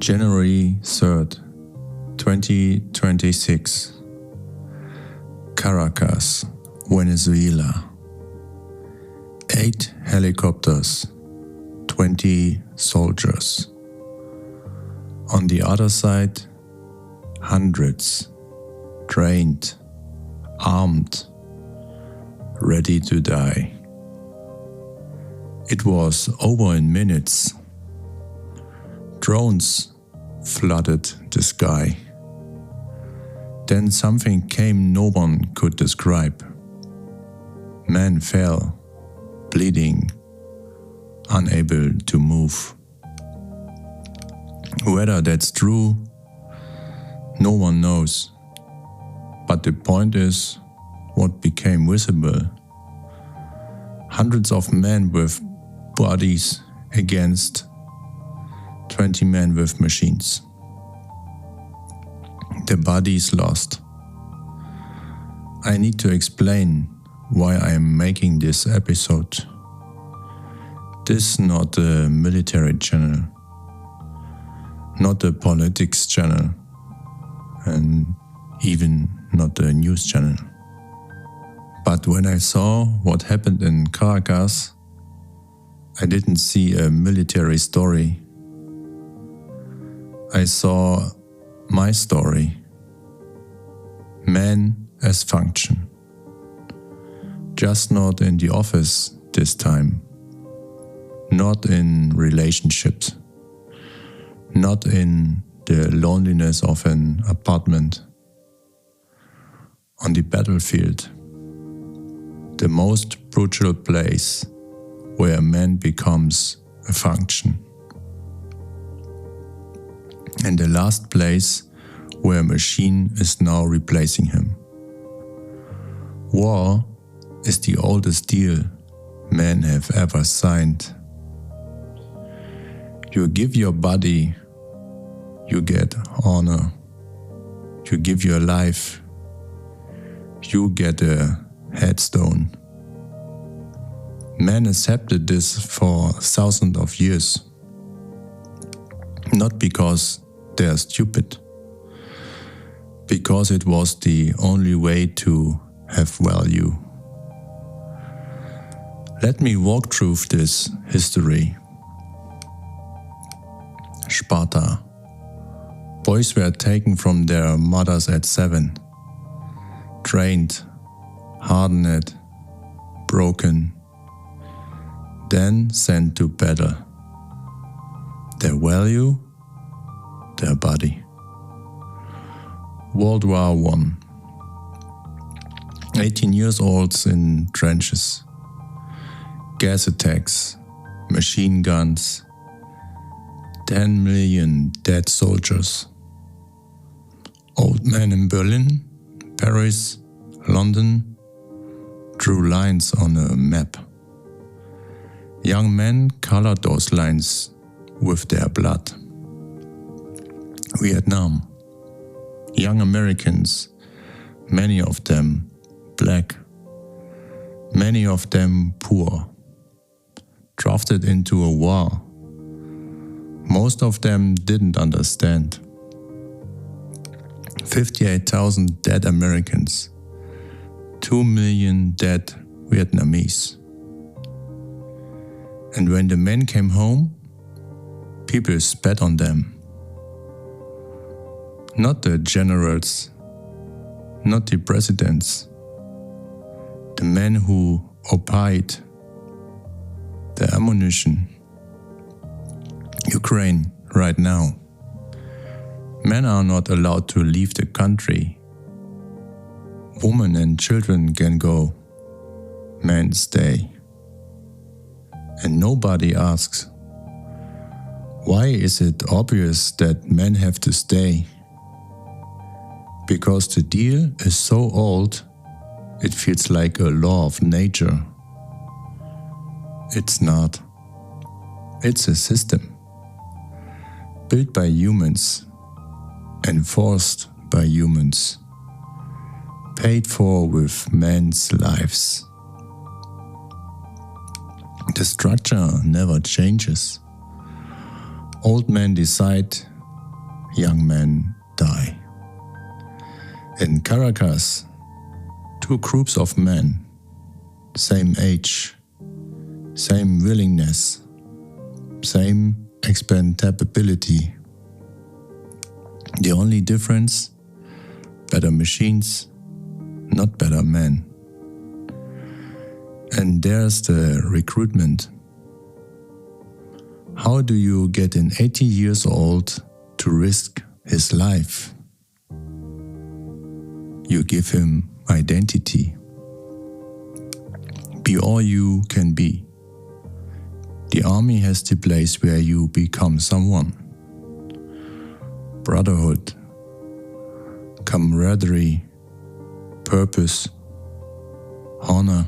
January 3rd, 2026. Caracas, Venezuela. 8 helicopters, 20 soldiers. On the other side, hundreds, trained, armed, ready to die. It was over in minutes. Drones flooded the sky. Then something came no one could describe. Man fell, bleeding, unable to move. Whether that's true, no one knows. But the point is, what became visible? Hundreds of men with bodies against 20 men with machines. The bodies lost. I need to explain why I am making this episode. This is not a military channel, not a politics channel, and even not a news channel. But when I saw what happened in Caracas, I didn't see a military story. I saw my story. Man as function. Just not in the office this time. Not in relationships. Not in the loneliness of an apartment. On the battlefield. The most brutal place where man becomes a function. And the last place where a machine is now replacing him. War is the oldest deal men have ever signed. You give your body, you get honor. You give your life, you get a headstone. Men accepted this for thousands of years. Not because they are stupid, because it was the only way to have value. Let me walk through this history. Sparta. Boys were taken from their mothers at 7, trained, hardened, broken, then sent to battle. Their value? Their body. World War I. 18 years olds in trenches. Gas attacks, machine guns, 10 million dead soldiers. Old men in Berlin, Paris, London drew lines on a map. Young men colored those lines with their blood. Vietnam. Young Americans, many of them black, many of them poor, drafted into a war. Most of them didn't understand. 58,000 dead Americans, 2 million dead Vietnamese. And when the men came home, people spat on them. Not the generals, not the presidents, the men who occupied the ammunition. Ukraine right now. Men are not allowed to leave the country. Women and children can go. Men stay. And nobody asks, why is it obvious that men have to stay? Because the deal is so old, it feels like a law of nature. It's not. It's a system. Built by humans, enforced by humans, paid for with men's lives. The structure never changes. Old men decide young men die. In Caracas, 2 groups of men, same age, same willingness, same expendability. The only difference, better machines, not better men. And there's the recruitment. How do you get an 80 years old to risk his life? You give him identity. Be all you can be. The army has the place where you become someone. Brotherhood, camaraderie, purpose, honor.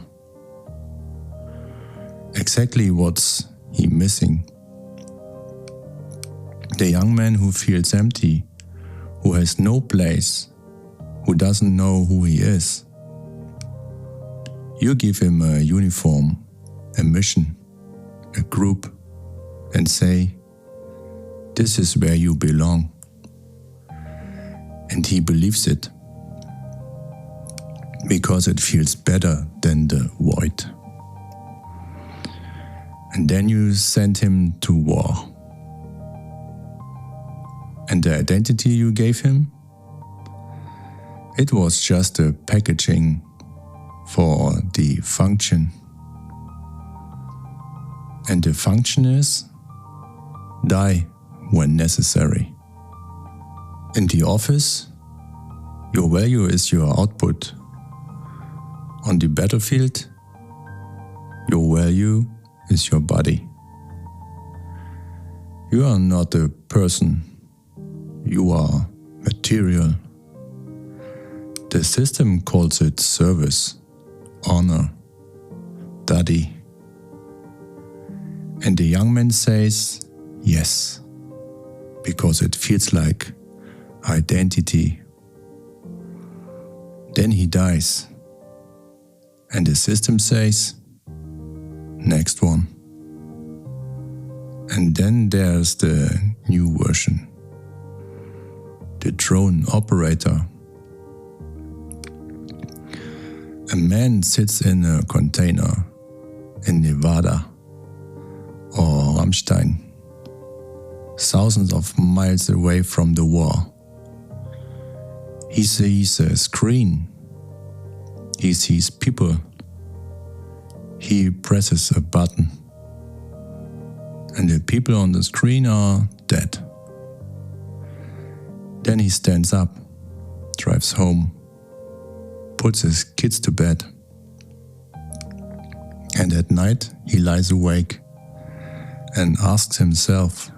Exactly what's he missing? The young man who feels empty, who has no place, who doesn't know who he is. You give him a uniform, a mission, a group, and say, this is where you belong. And he believes it, because it feels better than the void. And then you send him to war. And the identity you gave him? It was just a packaging for the function. And the function is die when necessary. In the office, your value is your output. On the battlefield, your value is your body. You are not a person. You are material. The system calls it service, honor, daddy. And the young man says yes, because it feels like identity. Then he dies. And the system says, next one. And then there's the new version. The drone operator. A man sits in a container in Nevada or Rammstein, thousands of miles away from the war. He sees a screen. He sees people. He presses a button. And the people on the screen are dead. Then he stands up, drives home, puts his kids to bed. And at night he lies awake and asks himself,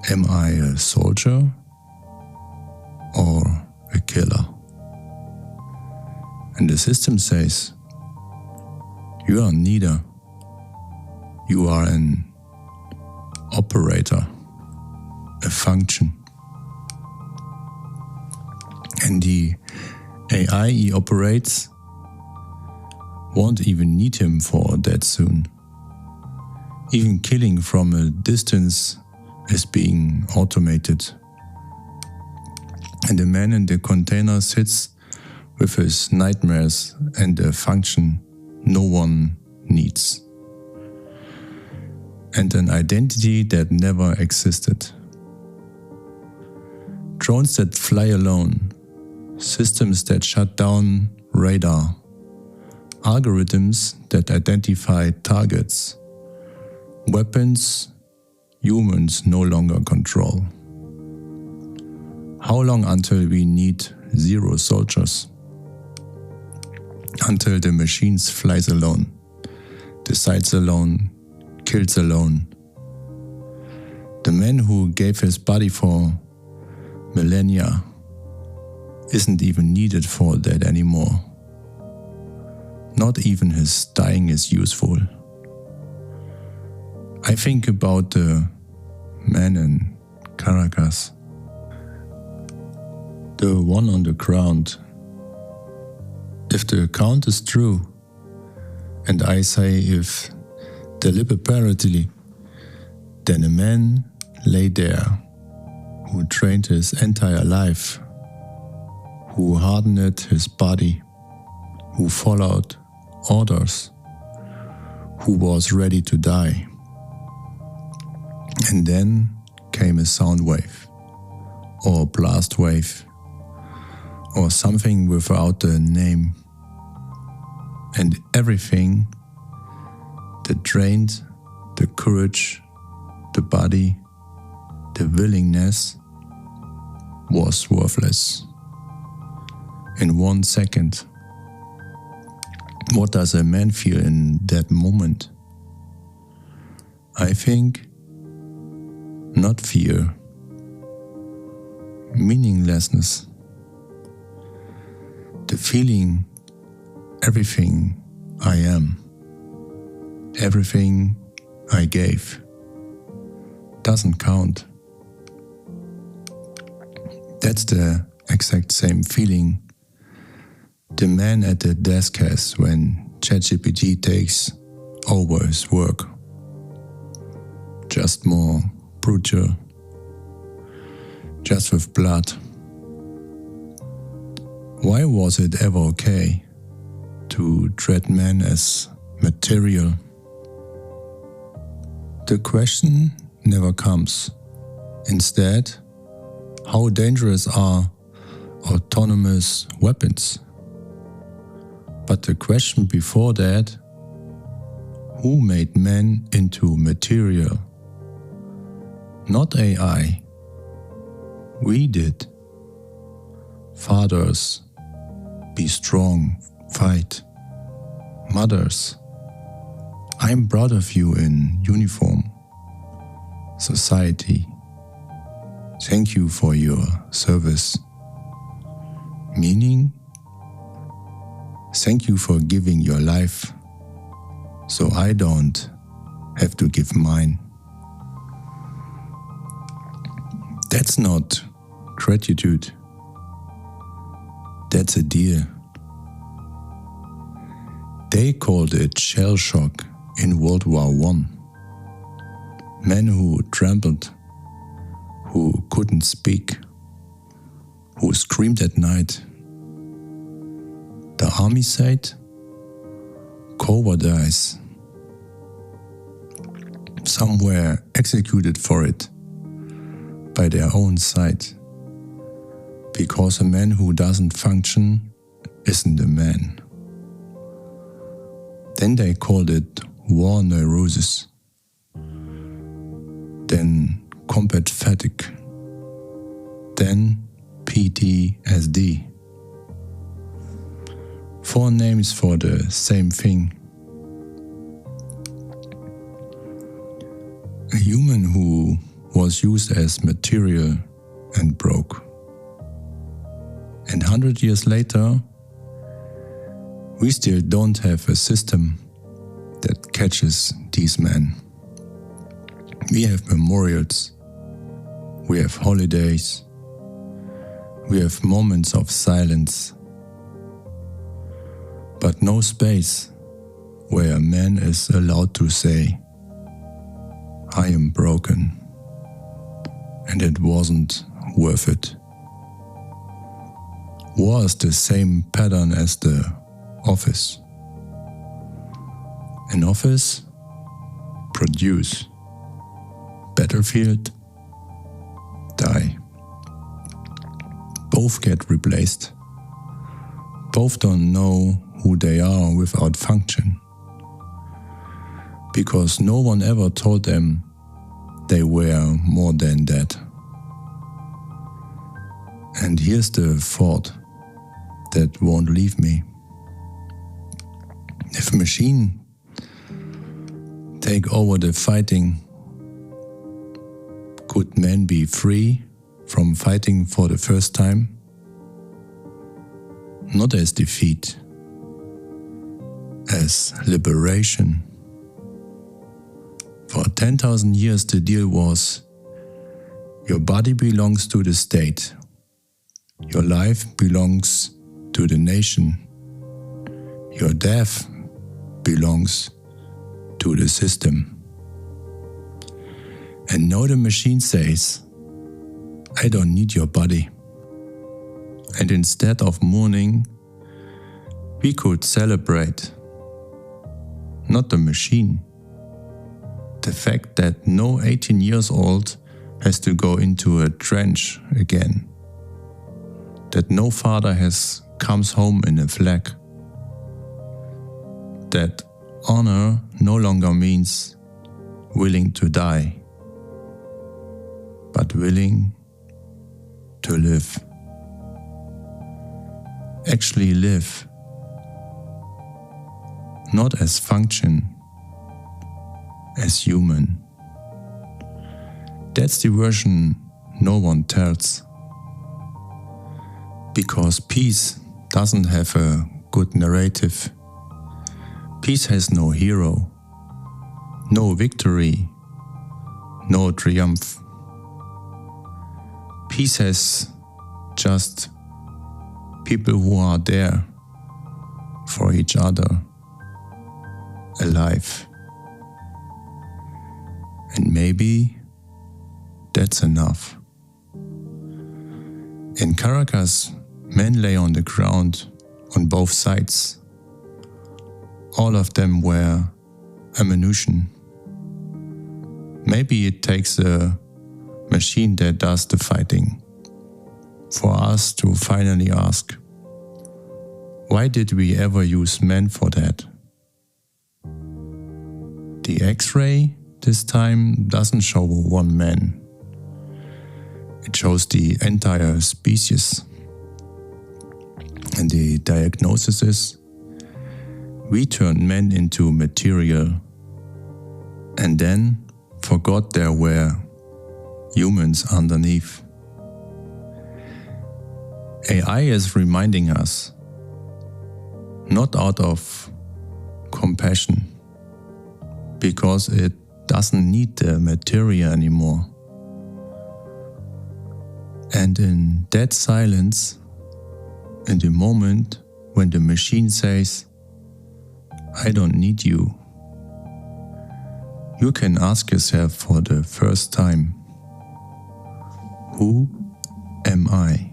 am I a soldier or a killer? And the system says, you are neither. You are an operator, a function. And the AI he operates won't even need him for that soon. Even killing from a distance is being automated. And the man in the container sits with his nightmares and a function no one needs. And an identity that never existed. Drones that fly alone, systems that shut down radar, algorithms that identify targets, weapons humans no longer control. How long until we need 0 soldiers? Until the machines flies alone, decides alone, kills alone. The man who gave his body for millennia isn't even needed for that anymore. Not even his dying is useful. I think about the man in Caracas, the one on the ground. If the account is true, and I say if deliberately, then a man lay there who trained his entire life, who hardened his body, who followed orders, who was ready to die. And then came a sound wave, or a blast wave, or something without a name, and everything that drained the courage, the body, the willingness was worthless. In 1 second. What does a man feel in that moment? I think not fear, meaninglessness, the feeling everything I am, everything I gave doesn't count. That's the exact same feeling the man at the desk has when ChatGPT takes over his work. Just more brutal, just with blood. Why was it ever okay to treat man as material? The question never comes. Instead, how dangerous are autonomous weapons? But the question before that, who made man into material? Not AI. We did. Fathers, be strong, fight. Mothers, I'm proud of you in uniform. Society, thank you for your service. Meaning, thank you for giving your life, so I don't have to give mine. That's not gratitude. That's a deal. They called it shell shock in World War I. Men who trembled, who couldn't speak, who screamed at night. The army said, cowardice. Some were executed for it by their own side, because a man who doesn't function isn't a man. Then they called it war neurosis, then combat fatigue, then PTSD. 4 names for the same thing. A human who was used as material and broke. And 100 years later, we still don't have a system that catches these men. We have memorials, we have holidays, we have moments of silence, but no space where a man is allowed to say, I am broken, and it wasn't worth it. War is the same pattern as the office. An office, produce. Battlefield, die. Both get replaced. Both don't know who they are without function, because no one ever told them they were more than that. And here's the thought that won't leave me. If machine take over the fighting, could men be free from fighting for the first time? Not as defeat, as liberation. For 10,000 years the deal was, your body belongs to the state, your life belongs to the nation, your death belongs to the system. And now the machine says, I don't need your body. And instead of mourning, we could celebrate. Not the machine. The fact that no 18 years old has to go into a trench again. That no father comes home in a flag. That honor no longer means willing to die, but willing to live. Actually live, not as function, as human. That's the version no one tells. Because peace doesn't have a good narrative. Peace has no hero, no victory, no triumph. Peace has just people who are there for each other, alive. And maybe that's enough. In Caracas, men lay on the ground on both sides. All of them wear ammunition. Maybe it takes a machine that does the fighting for us to finally ask, why did we ever use men for that? The X-ray this time doesn't show one man. It shows the entire species. And the diagnosis is, we turned men into material and then forgot there were humans underneath. AI is reminding us, not out of compassion, because it doesn't need the material anymore. And in that silence, in the moment when the machine says, I don't need you, you can ask yourself for the first time, who am I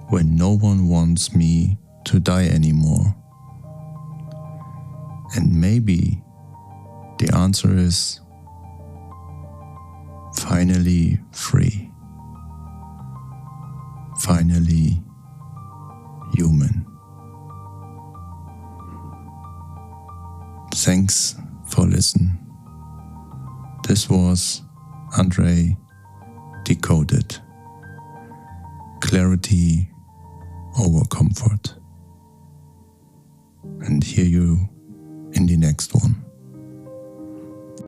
when no one wants me to die anymore? And maybe the answer is finally free, finally human. Thanks for listening. This was Andre Decoded. Clarity over comfort. And hear you in the next one.